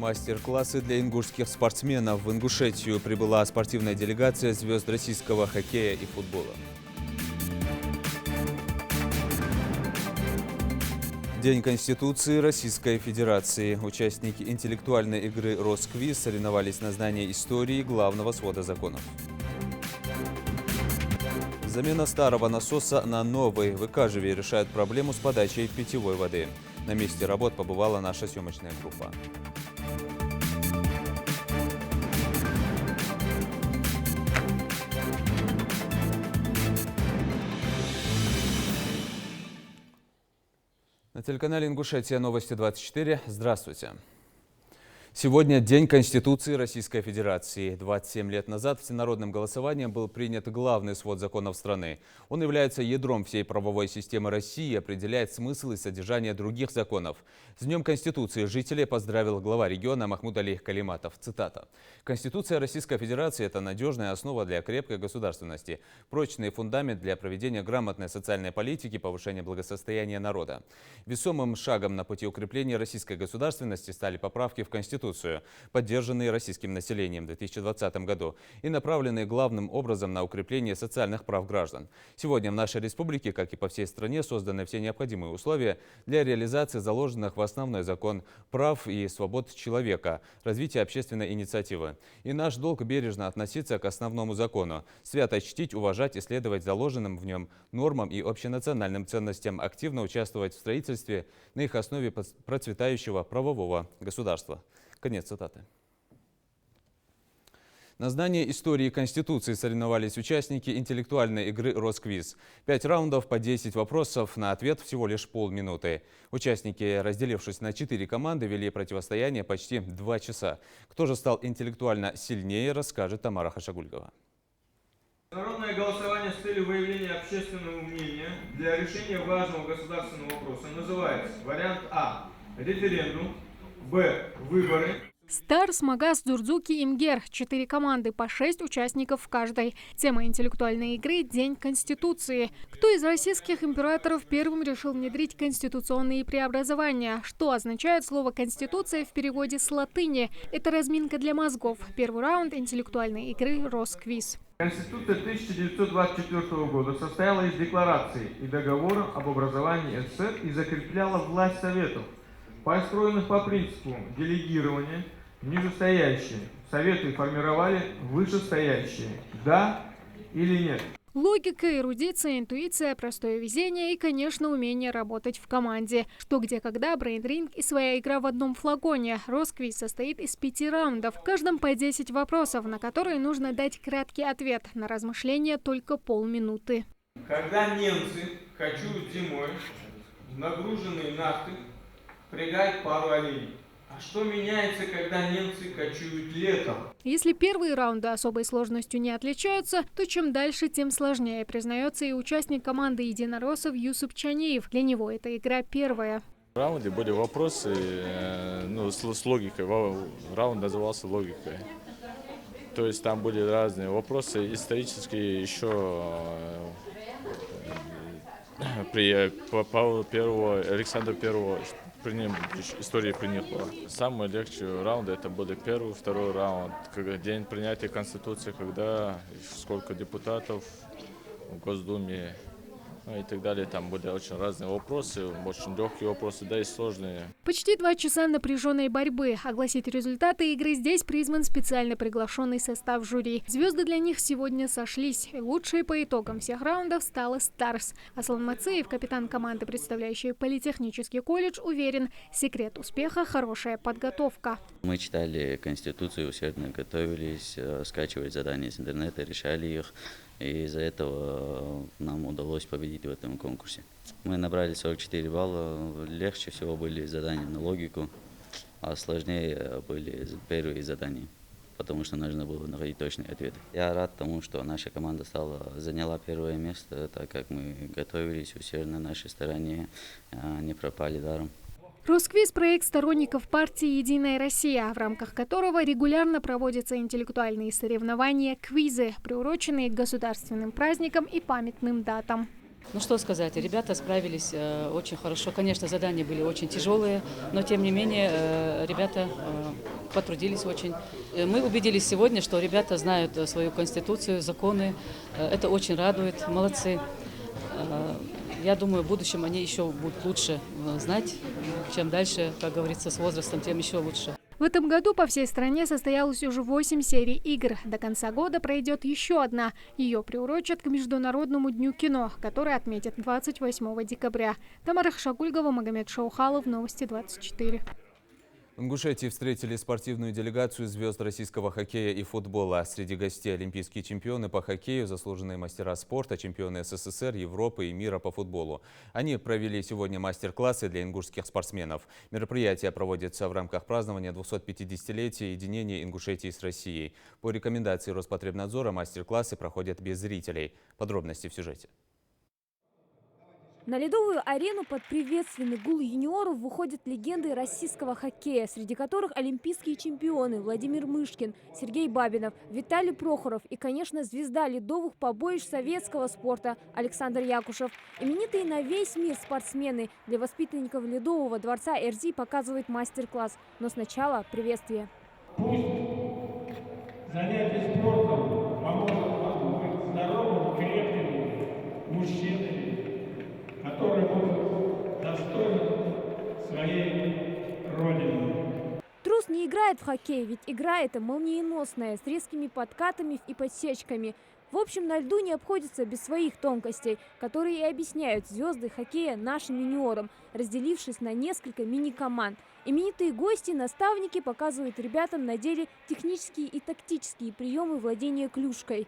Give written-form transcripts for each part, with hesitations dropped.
Мастер-классы для ингушских спортсменов. В Ингушетию прибыла спортивная делегация звезд российского хоккея и футбола. День Конституции Российской Федерации. Участники интеллектуальной игры «Росквиз» соревновались на знание истории главного свода законов. Замена старого насоса на новый. В Икажеве решают проблему с подачей питьевой воды. На месте работ побывала наша съемочная группа. На телеканале «Ингушетия» новости 24. Здравствуйте. Сегодня День Конституции Российской Федерации. 27 лет назад всенародным голосованием был принят главный свод законов страны. Он является ядром всей правовой системы России и определяет смысл и содержание других законов. С Днем Конституции жителей поздравил глава региона Махмуд-Али Калиматов. Цитата. «Конституция Российской Федерации – это надежная основа для крепкой государственности, прочный фундамент для проведения грамотной социальной политики, повышения благосостояния народа. Весомым шагом на пути укрепления российской государственности стали поправки в Конституцию, поддержанные российским населением в 2020 году и направленные главным образом на укрепление социальных прав граждан. Сегодня в нашей республике, как и по всей стране, созданы все необходимые условия для реализации заложенных в основной закон прав и свобод человека, развития общественной инициативы. И наш долг бережно относиться к основному закону, свято чтить, уважать и следовать заложенным в нем нормам и общенациональным ценностям, активно участвовать в строительстве на их основе процветающего правового государства». Конец цитаты. На знание истории Конституции соревновались участники интеллектуальной игры «Росквиз». 5 раундов по 10 вопросов, на ответ всего лишь полминуты. Участники, разделившись на 4 команды, вели противостояние почти 2 часа. Кто же стал интеллектуально сильнее, расскажет Тамара Хашагульгова. Народное голосование с целью выявления общественного мнения для решения важного государственного вопроса называется вариант А – референдум, Б – выборы. Старс, Магас, Дурдзуки, Имгер. 4 команды, по 6 участников в каждой. Тема интеллектуальной игры – День Конституции. Кто из российских императоров первым решил внедрить конституционные преобразования? Что означает слово «конституция» в переводе с латыни? Это разминка для мозгов. Первый раунд интеллектуальной игры «Росквиз». Конституция 1924 года состояла из декларации и договора об образовании СССР и закрепляла власть Советов, построенных по принципу делегирования в нижестоящие. Советы формировали вышестоящие. Да или нет? Логика, эрудиция, интуиция, простое везение и, конечно, умение работать в команде. Что, где, когда, брейнринг и своя игра в одном флаконе. Росквиз состоит из 5 раундов. В каждом по 10 вопросов, на которые нужно дать краткий ответ. На размышление только полминуты. Когда немцы кочуют зимой, нагруженные нафтой, впрягают пару оленей. А что меняется, когда немцы кочуют летом? Если первые раунды особой сложностью не отличаются, то чем дальше, тем сложнее, признается и участник команды единороссов Юсуп Чанеев. Для него эта игра первая. В раунде были вопросы с логикой. Раунд назывался «Логикой». То есть там были разные вопросы, исторические еще при Павлу I, Александру I. История при них была. Самый легче раунды это были первый, второй раунд. День принятия Конституции, когда сколько депутатов в Госдуме и так далее. Там были очень разные вопросы, очень легкие вопросы, да и сложные. Почти 2 часа напряженной борьбы. Огласить результаты игры здесь призван специально приглашенный состав жюри. Звезды для них сегодня сошлись. И лучшей по итогам всех раундов стала Старс. Аслан Мацеев, капитан команды, представляющий Политехнический колледж, уверен, секрет успеха – хорошая подготовка. Мы читали Конституцию, усердно готовились, скачивали задания с интернета, решали их. И из-за этого нам удалось победить в этом конкурсе. Мы набрали 44 балла. Легче всего были задания на логику, а сложнее были первые задания, потому что нужно было находить точные ответы. Я рад тому, что наша команда заняла первое место, так как мы готовились усердно, нашей стороне не пропали даром. Росквиз – проект сторонников партии «Единая Россия», в рамках которого регулярно проводятся интеллектуальные соревнования, квизы, приуроченные к государственным праздникам и памятным датам. Ну что сказать, ребята справились очень хорошо. Конечно, задания были очень тяжелые, но тем не менее ребята потрудились очень. Мы убедились сегодня, что ребята знают свою конституцию, законы. Это очень радует, молодцы. Я думаю, в будущем они еще будут лучше знать. Чем дальше, как говорится, с возрастом, тем еще лучше. В этом году по всей стране состоялось уже 8 серий игр. До конца года пройдет еще одна. Ее приурочат к Международному дню кино, который отметят 28 декабря. Тамара Хашагульгова, Магомед Шаухалов, Новости 24. В Ингушетии встретили спортивную делегацию звезд российского хоккея и футбола. Среди гостей олимпийские чемпионы по хоккею, заслуженные мастера спорта, чемпионы СССР, Европы и мира по футболу. Они провели сегодня мастер-классы для ингушских спортсменов. Мероприятие проводится в рамках празднования 250-летия единения Ингушетии с Россией. По рекомендации Роспотребнадзора мастер-классы проходят без зрителей. Подробности в сюжете. На ледовую арену под приветственный гул юниоров выходят легенды российского хоккея, среди которых олимпийские чемпионы Владимир Мышкин, Сергей Бабинов, Виталий Прохоров и, конечно, звезда ледовых побоищ советского спорта Александр Якушев. Именитые на весь мир спортсмены для воспитанников Ледового дворца РЗ показывают мастер-класс. Но сначала приветствие. Пусть занятие спортом поможет вам быть здоровыми, крепкими мужчинами, которые будут достойны своей родины. Трус не играет в хоккей, ведь игра эта молниеносная, с резкими подкатами и подсечками. В общем, на льду не обходится без своих тонкостей, которые и объясняют звезды хоккея нашим юниорам, разделившись на несколько мини-команд. Именитые гости, наставники показывают ребятам на деле технические и тактические приемы владения клюшкой.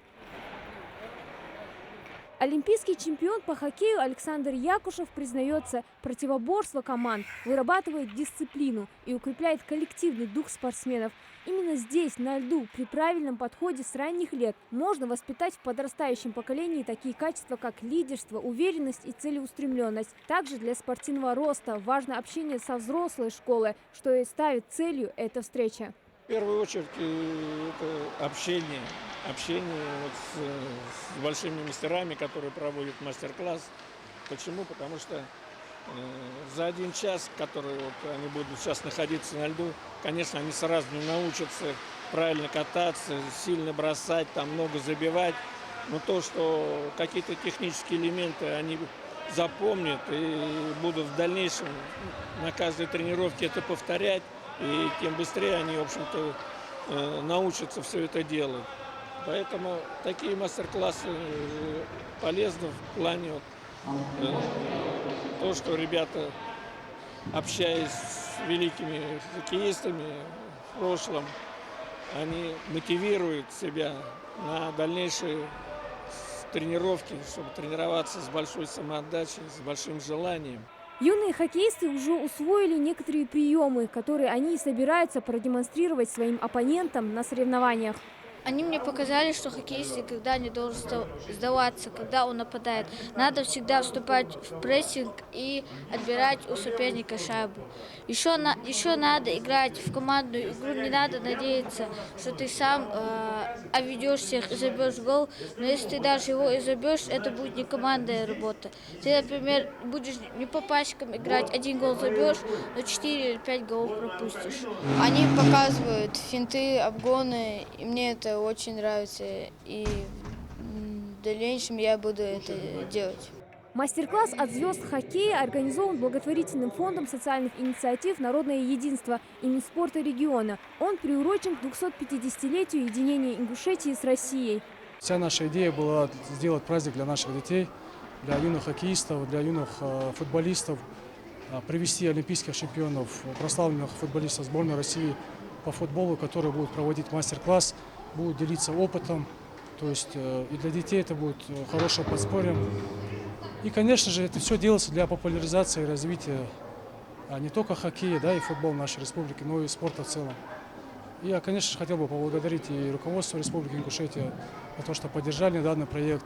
Олимпийский чемпион по хоккею Александр Якушев признается, противоборство команд вырабатывает дисциплину и укрепляет коллективный дух спортсменов. Именно здесь, на льду, при правильном подходе с ранних лет, можно воспитать в подрастающем поколении такие качества, как лидерство, уверенность и целеустремленность. Также для спортивного роста важно общение со взрослой школой, что и ставит целью эта встреча. В первую очередь это общение вот с большими мастерами, которые проводят мастер-класс. Почему? Потому что за 1 час, который вот они будут сейчас находиться на льду, конечно, они сразу не научатся правильно кататься, сильно бросать, там много забивать. Но то, что какие-то технические элементы они запомнят и будут в дальнейшем на каждой тренировке это повторять, и тем быстрее они, в общем-то, научатся все это делать. Поэтому такие мастер-классы полезны в плане то, что ребята, общаясь с великими хоккеистами в прошлом, они мотивируют себя на дальнейшие тренировки, чтобы тренироваться с большой самоотдачей, с большим желанием. Юные хоккеисты уже усвоили некоторые приемы, которые они и собираются продемонстрировать своим оппонентам на соревнованиях. Они мне показали, что хоккеист никогда не должен сдаваться, когда он нападает. Надо всегда вступать в прессинг и отбирать у соперника шайбу. Еще надо играть в командную игру, не надо надеяться, что ты сам ведешь всех и забьешь гол. Но если ты даже его и забьешь, это будет не командная работа. Ты, например, будешь не по пасекам играть, 1 гол забьешь, но 4 или 5 голов пропустишь. Они показывают финты, обгоны, и мне это очень нравится, и в дальнейшем я буду это делать. Мастер-класс от звезд хоккея организован благотворительным фондом социальных инициатив «Народное единство» и Минспорта региона. Он приурочен к 250-летию единения Ингушетии с Россией. Вся наша идея была сделать праздник для наших детей, для юных хоккеистов, для юных футболистов, привести олимпийских чемпионов, прославленных футболистов сборной России по футболу, которые будут проводить мастер-класс, будут делиться опытом. То есть и для детей это будет хорошим подспорьем. И, конечно же, это все делается для популяризации и развития не только хоккея, да, и футбола в нашей республике, но и спорта в целом. И я, конечно же, хотел бы поблагодарить и руководство Республики Ингушетия за то, что поддержали данный проект.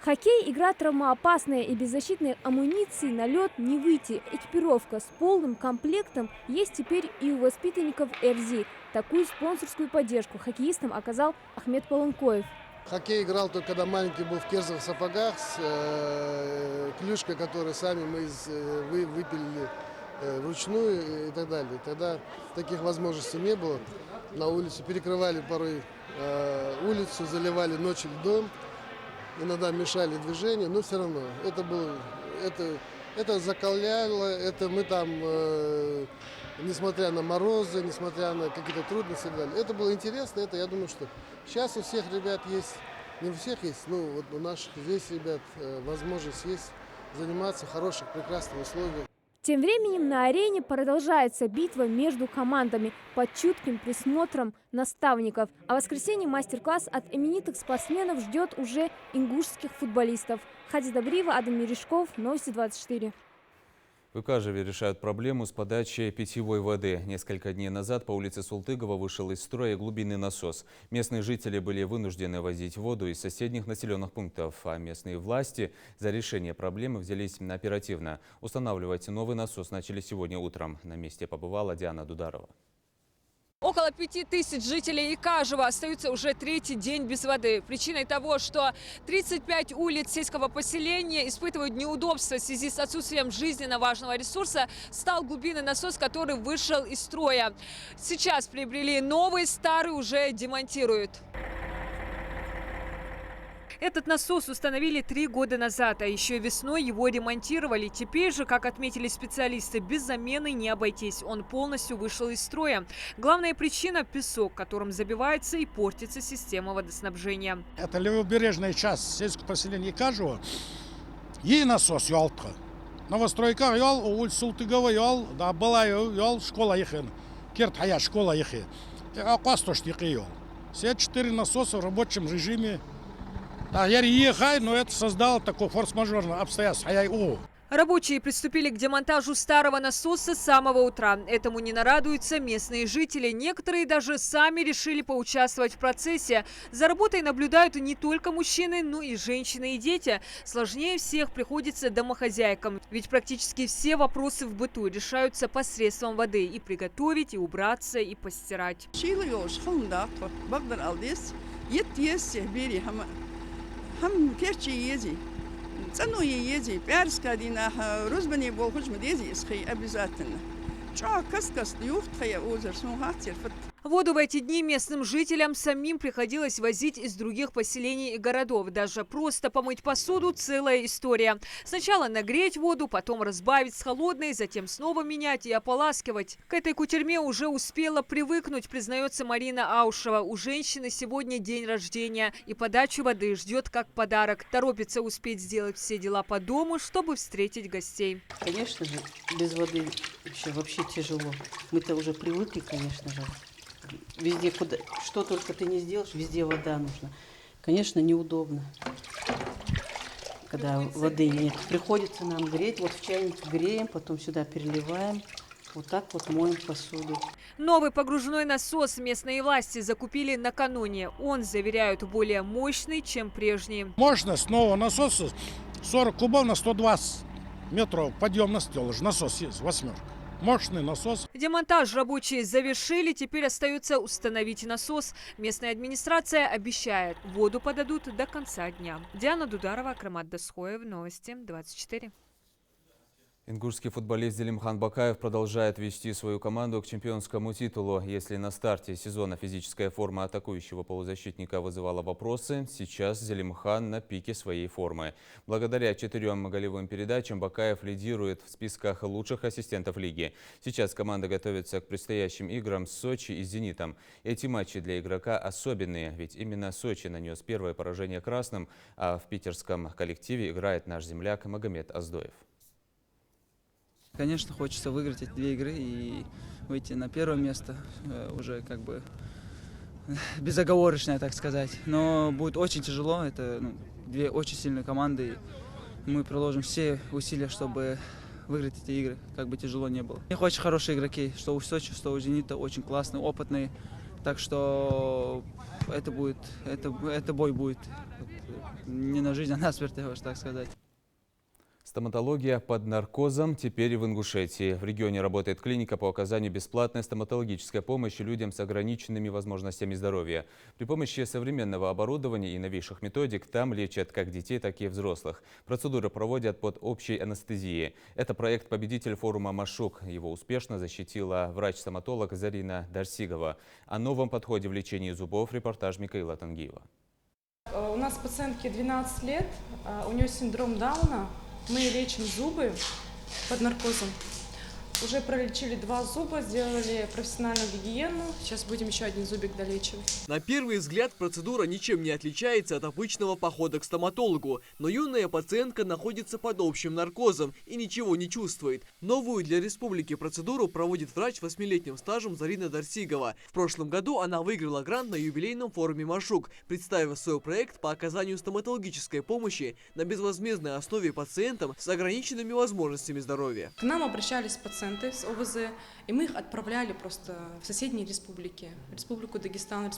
Хоккей – игра травмоопасная, и без защитной амуниции на лед не выйти. Экипировка с полным комплектом есть теперь и у воспитанников РЗ. Такую спонсорскую поддержку хоккеистам оказал Ахмед Полонкоев. Хоккей играл только когда маленький был в кирзовых сапогах с клюшкой, которую сами мы выпилили вручную и так далее. Тогда таких возможностей не было. На улице перекрывали порой улицу, заливали ночью льдом, иногда мешали движению, но все равно это закаляло, это мы там, несмотря на морозы, несмотря на какие-то трудности и так далее. Это было интересно, это я думаю, что сейчас у всех ребят есть, не у всех есть, ну вот у наших здесь ребят возможность есть заниматься в хороших, прекрасных условиях. Тем временем на арене продолжается битва между командами под чутким присмотром наставников. А в воскресенье мастер-класс от именитых спортсменов ждет уже ингушских футболистов. Хадис Добрива, Адам Мережков, Новости 24. В Икажеве решают проблему с подачей питьевой воды. Несколько дней назад по улице Султыгова вышел из строя глубинный насос. Местные жители были вынуждены возить воду из соседних населенных пунктов, а местные власти за решение проблемы взялись оперативно. Устанавливать новый насос начали сегодня утром. На месте побывала Диана Дударова. Около 5000 жителей Икажева остаются уже третий день без воды. Причиной того, что 35 улиц сельского поселения испытывают неудобства в связи с отсутствием жизненно важного ресурса, стал глубинный насос, который вышел из строя. Сейчас приобрели новый, старый уже демонтируют. Этот насос установили 3 года назад, а еще весной его ремонтировали. Теперь же, как отметили специалисты, без замены не обойтись. Он полностью вышел из строя. Главная причина – песок, которым забивается и портится система водоснабжения. Это левобережная часть сельского поселения Икажева. И насос ялтха. Новостройка ял, улица Султыгова ял, да была ял, школа ехен. Кертхая школа ехен. Аквастош ял. Все 4 насоса в рабочем режиме. Да, я ехал, но это создало такое форс-мажорное обстоятельство. Рабочие приступили к демонтажу старого насоса с самого утра. Этому не нарадуются местные жители. Некоторые даже сами решили поучаствовать в процессе. За работой наблюдают не только мужчины, но и женщины и дети. Сложнее всех приходится домохозяйкам. Ведь практически все вопросы в быту решаются посредством воды. И приготовить, и убраться, и постирать. цену еди, перскадина, розбани болхуж медези исхи обязательно. Ча каскас люфт хая озер сунхатер. Воду в эти дни местным жителям самим приходилось возить из других поселений и городов. Даже просто помыть посуду – целая история. Сначала нагреть воду, потом разбавить с холодной, затем снова менять и ополаскивать. К этой кутерьме уже успела привыкнуть, признается Марина Аушева. У женщины сегодня день рождения, и подачу воды ждет как подарок. Торопится успеть сделать все дела по дому, чтобы встретить гостей. Конечно же, без воды вообще тяжело. Мы-то уже привыкли, конечно же. Везде, куда, что только ты не сделаешь, везде вода нужна. Конечно, неудобно, когда воды нет. Приходится нам греть. Вот в чайнике греем, потом сюда переливаем. Вот так вот моем посуду. Новый погружной насос местные власти закупили накануне. Он, заверяют, более мощный, чем прежний. Мощность нового насоса 40 кубов на 120 метров подъемность. Насос есть, 8. Мощный насос. Демонтаж рабочие завершили, теперь остается установить насос. Местная администрация обещает, воду подадут до конца дня. Диана Дударова, Акрамат Дасхоев, Новости 24. Ингушский футболист Зелимхан Бакаев продолжает вести свою команду к чемпионскому титулу. Если на старте сезона физическая форма атакующего полузащитника вызывала вопросы, сейчас Зелимхан на пике своей формы. Благодаря 4 голевым передачам Бакаев лидирует в списках лучших ассистентов лиги. Сейчас команда готовится к предстоящим играм с Сочи и Зенитом. Эти матчи для игрока особенные, ведь именно Сочи нанес первое поражение красным, а в питерском коллективе играет наш земляк Магомед Аздоев. Конечно, хочется выиграть эти 2 игры и выйти на первое место, уже как бы безоговорочно, так сказать. Но будет очень тяжело, это 2 очень сильные команды. И мы приложим все усилия, чтобы выиграть эти игры, как бы тяжело не было. У них очень хорошие игроки, что у Сочи, что у Зенита, очень классные, опытные. Так что это бой будет не на жизнь, а на смерть, так сказать. Стоматология под наркозом теперь и в Ингушетии. В регионе работает клиника по оказанию бесплатной стоматологической помощи людям с ограниченными возможностями здоровья. При помощи современного оборудования и новейших методик там лечат как детей, так и взрослых. Процедуры проводят под общей анестезией. Это проект-победитель форума «Машук». Его успешно защитила врач-стоматолог Зарина Дарсигова. О новом подходе в лечении зубов репортаж Микаила Тангиева. У нас пациентке 12 лет, у нее синдром Дауна. Мы лечим зубы под наркозом. Уже пролечили 2 зуба, сделали профессиональную гигиену. Сейчас будем еще 1 зубик долечивать. На первый взгляд процедура ничем не отличается от обычного похода к стоматологу. Но юная пациентка находится под общим наркозом и ничего не чувствует. Новую для республики процедуру проводит врач с 8-летним стажем Зарина Дарсигова. В прошлом году она выиграла грант на юбилейном форуме «Машук», представив свой проект по оказанию стоматологической помощи на безвозмездной основе пациентам с ограниченными возможностями здоровья. К нам обращались пациенты с ОВЗ, и мы их отправляли просто в соседние республики. Республику Дагестан,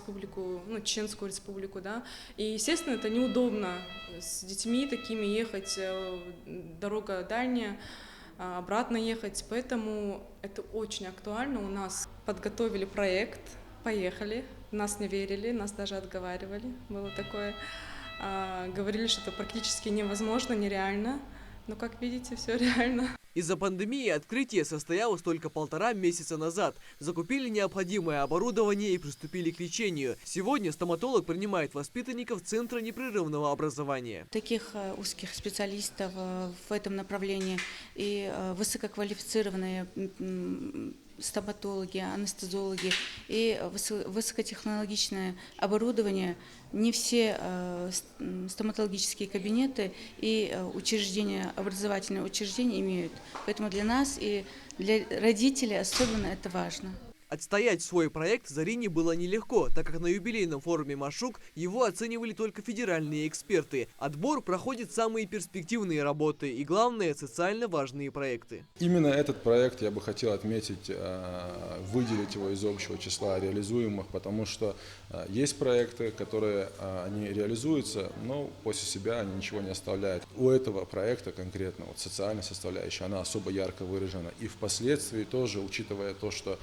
Чеченскую республику, да. И, естественно, это неудобно с детьми такими ехать, дорога дальняя, обратно ехать, поэтому это очень актуально. У нас подготовили проект, поехали, нас не верили, нас даже отговаривали, было такое. Говорили, что это практически невозможно, нереально, но, как видите, все реально. Из-за пандемии открытие состоялось только 1,5 месяца назад. Закупили необходимое оборудование и приступили к лечению. Сегодня стоматолог принимает воспитанников Центра непрерывного образования. Таких узких специалистов в этом направлении и высококвалифицированные стоматологи, анестезиологи и высокотехнологичное оборудование. Не все стоматологические кабинеты и учреждения, образовательные учреждения имеют. Поэтому для нас и для родителей особенно это важно. Отстоять свой проект Зарине было нелегко, так как на юбилейном форуме «Машук» его оценивали только федеральные эксперты. Отбор проходит самые перспективные работы и, главное, социально важные проекты. Именно этот проект я бы хотел отметить, выделить его из общего числа реализуемых, потому что есть проекты, которые они реализуются, но после себя они ничего не оставляют. У этого проекта конкретно социальная составляющая, она особо ярко выражена. И впоследствии тоже, учитывая то, что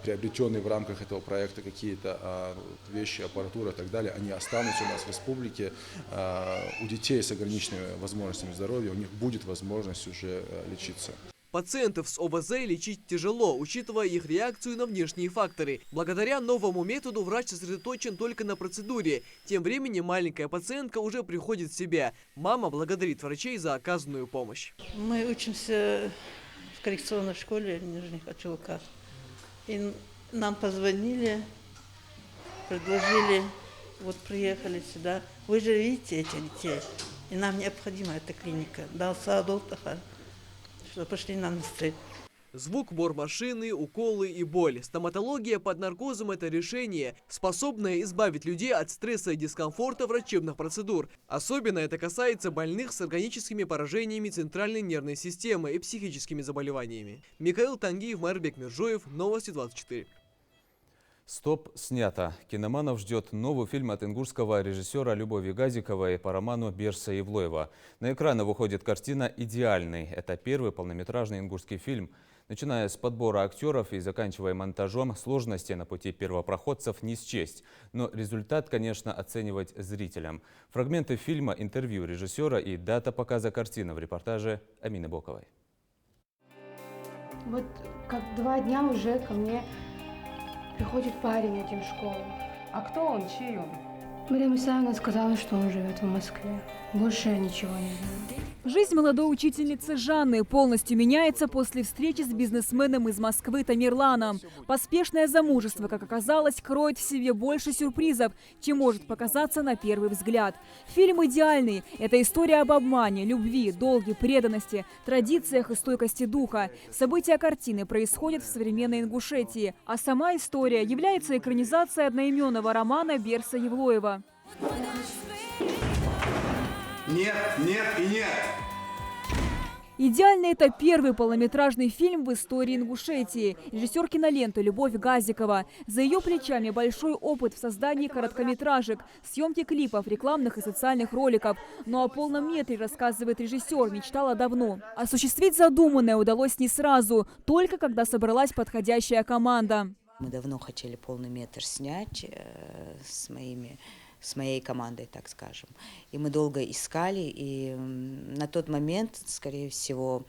приобретенные в рамках этого проекта какие-то вещи, аппаратура и так далее, они останутся у нас в республике. У детей с ограниченными возможностями здоровья у них будет возможность уже лечиться. Пациентов с ОВЗ лечить тяжело, учитывая их реакцию на внешние факторы. Благодаря новому методу врач сосредоточен только на процедуре. Тем временем маленькая пациентка уже приходит в себя. Мама благодарит врачей за оказанную помощь. Мы учимся в коррекционной школе в Нижних Ачулках. И нам позвонили, предложили, приехали сюда. Вы же видите этих детей, и нам необходима эта клиника. Дал садолтаха, что пошли нам навстречу. Звук бормашины, уколы и боль. Стоматология под наркозом – это решение, способное избавить людей от стресса и дискомфорта врачебных процедур. Особенно это касается больных с органическими поражениями центральной нервной системы и психическими заболеваниями. Микаил Тангиев, Марбек Миржоев, Новости 24. «Стоп» снято. Киноманов ждет новый фильм от ингушского режиссера Любови Газиковой по роману Берса Евлоева. На экраны выходит картина «Идеальный». Это первый полнометражный ингушский фильм. Начиная с подбора актеров и заканчивая монтажом, сложности на пути первопроходцев не счесть. Но результат, конечно, оценивать зрителям. Фрагменты фильма, интервью режиссера и дата показа картины в репортаже Амины Боковой. Вот как 2 дня уже ко мне приходит парень этим школы. А кто он? Чей он? Мария Исаевна сказала, что он живет в Москве. Больше я ничего не знаю. Жизнь молодой учительницы Жанны полностью меняется после встречи с бизнесменом из Москвы Тамерланом. Поспешное замужество, как оказалось, кроет в себе больше сюрпризов, чем может показаться на первый взгляд. Фильм «Идеальный» – это история об обмане, любви, долге, преданности, традициях и стойкости духа. События картины происходят в современной Ингушетии, а сама история является экранизацией одноименного романа Берса Евлоева. Нет, нет и нет. Идеально, это первый полнометражный фильм в истории Ингушетии. Режиссер киноленты Любовь Газикова. За ее плечами большой опыт в создании короткометражек, съемке клипов, рекламных и социальных роликов. Но о полном метре, рассказывает режиссер, мечтала давно. Осуществить задуманное удалось не сразу, только когда собралась подходящая команда. Мы давно хотели полный метр снять с моей командой, так скажем. И мы долго искали, и на тот момент, скорее всего,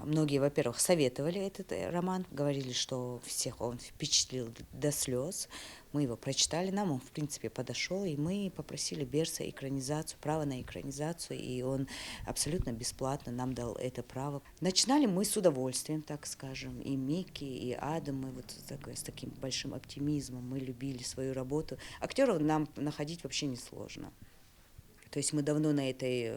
многие, во-первых, советовали этот роман, говорили, что всех он впечатлил до слез. Мы его прочитали, нам он, в принципе, подошел, и мы попросили Берса экранизацию, право на экранизацию, и он абсолютно бесплатно нам дал это право. Начинали мы с удовольствием, так скажем, и Микки, и Адам, мы вот с таким большим оптимизмом, мы любили свою работу. Актеров нам находить вообще несложно. То есть мы давно на этой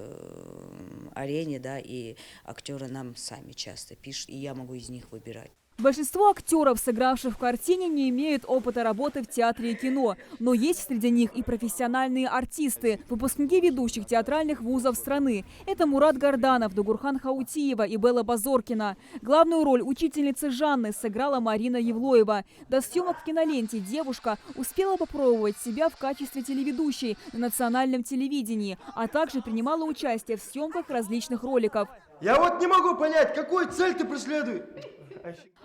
арене, да, и актеры нам сами часто пишут, и я могу из них выбирать. Большинство актеров, сыгравших в картине, не имеют опыта работы в театре и кино. Но есть среди них и профессиональные артисты, выпускники ведущих театральных вузов страны. Это Мурат Горданов, Дугурхан Хаутиева и Белла Базоркина. Главную роль учительницы Жанны сыграла Марина Евлоева. До съемок в киноленте девушка успела попробовать себя в качестве телеведущей на национальном телевидении, а также принимала участие в съемках различных роликов. Я вот не могу понять, какую цель ты преследуешь?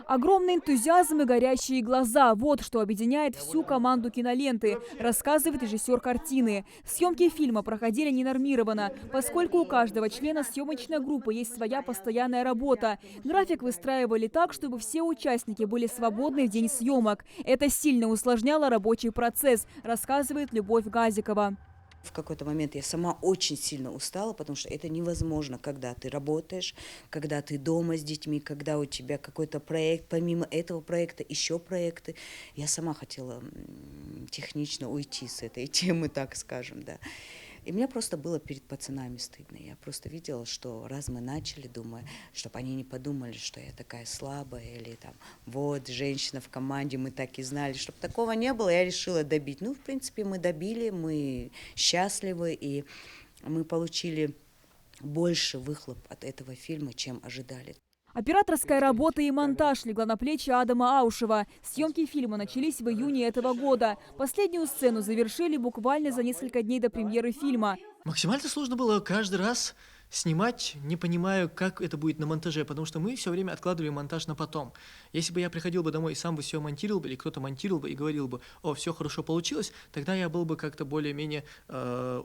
Огромный энтузиазм и горящие глаза – вот что объединяет всю команду киноленты, рассказывает режиссер картины. Съемки фильма проходили ненормированно, поскольку у каждого члена съемочной группы есть своя постоянная работа. График выстраивали так, чтобы все участники были свободны в день съемок. Это сильно усложняло рабочий процесс, рассказывает Любовь Газикова. В какой-то момент я сама очень сильно устала, потому что это невозможно, когда ты работаешь, когда ты дома с детьми, когда у тебя какой-то проект, помимо этого проекта еще проекты. Я сама хотела технично уйти с этой темы, так скажем, да. И мне просто было перед пацанами стыдно. Я просто видела, что раз мы начали, думаю, чтобы они не подумали, что я такая слабая, или там, вот, женщина в команде, мы так и знали. Чтобы такого не было, я решила добить. Ну, в принципе, мы добили, мы счастливы, и мы получили больше выхлоп от этого фильма, чем ожидали. Операторская работа и монтаж легла на плечи Адама Аушева. Съемки фильма начались в июне этого года. Последнюю сцену завершили буквально за несколько дней до премьеры фильма. Максимально сложно было каждый раз снимать, не понимая, как это будет на монтаже, потому что мы все время откладывали монтаж на потом. Если бы я приходил бы домой и сам бы все монтировал бы, или кто-то монтировал бы и говорил бы, о, все хорошо получилось, тогда я был бы как-то более-менее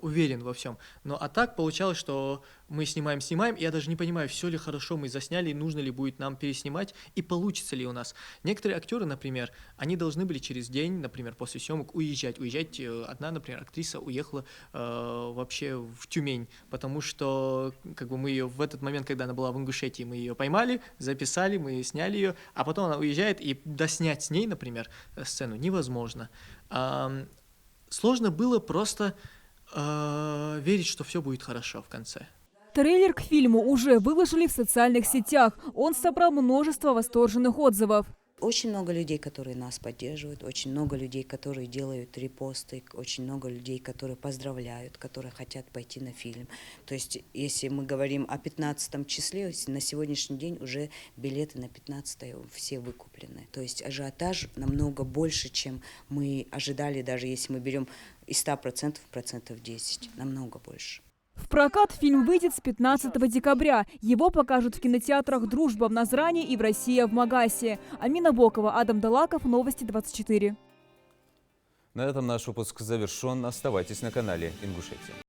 уверен во всем. Но а так получалось, что мы снимаем, и я даже не понимаю, все ли хорошо мы засняли, и нужно ли будет нам переснимать, и получится ли у нас. Некоторые актеры, например, они должны были через день, например, после съемок уезжать. Одна, например, актриса уехала вообще в Тюмень, потому что как бы мы ее в этот момент, когда она была в Ингушетии, мы ее поймали, записали, мы сняли ее, а потом она уезжает, и доснять с ней, например, сцену невозможно. Сложно было просто верить, что все будет хорошо в конце. Трейлер к фильму уже выложили в социальных сетях. Он собрал множество восторженных отзывов. Очень много людей, которые нас поддерживают, очень много людей, которые делают репосты, очень много людей, которые поздравляют, которые хотят пойти на фильм. То есть, если мы говорим о 15 числе, на сегодняшний день уже билеты на 15 все выкуплены. То есть ажиотаж намного больше, чем мы ожидали, даже если мы берем из 100% процентов 10, намного больше. В прокат фильм выйдет с 15 декабря. Его покажут в кинотеатрах «Дружба» в Назране и в «Россия» в Магасе. Амина Бокова, Адам Далаков, Новости 24. На этом наш выпуск завершен. Оставайтесь на канале Ингушетия.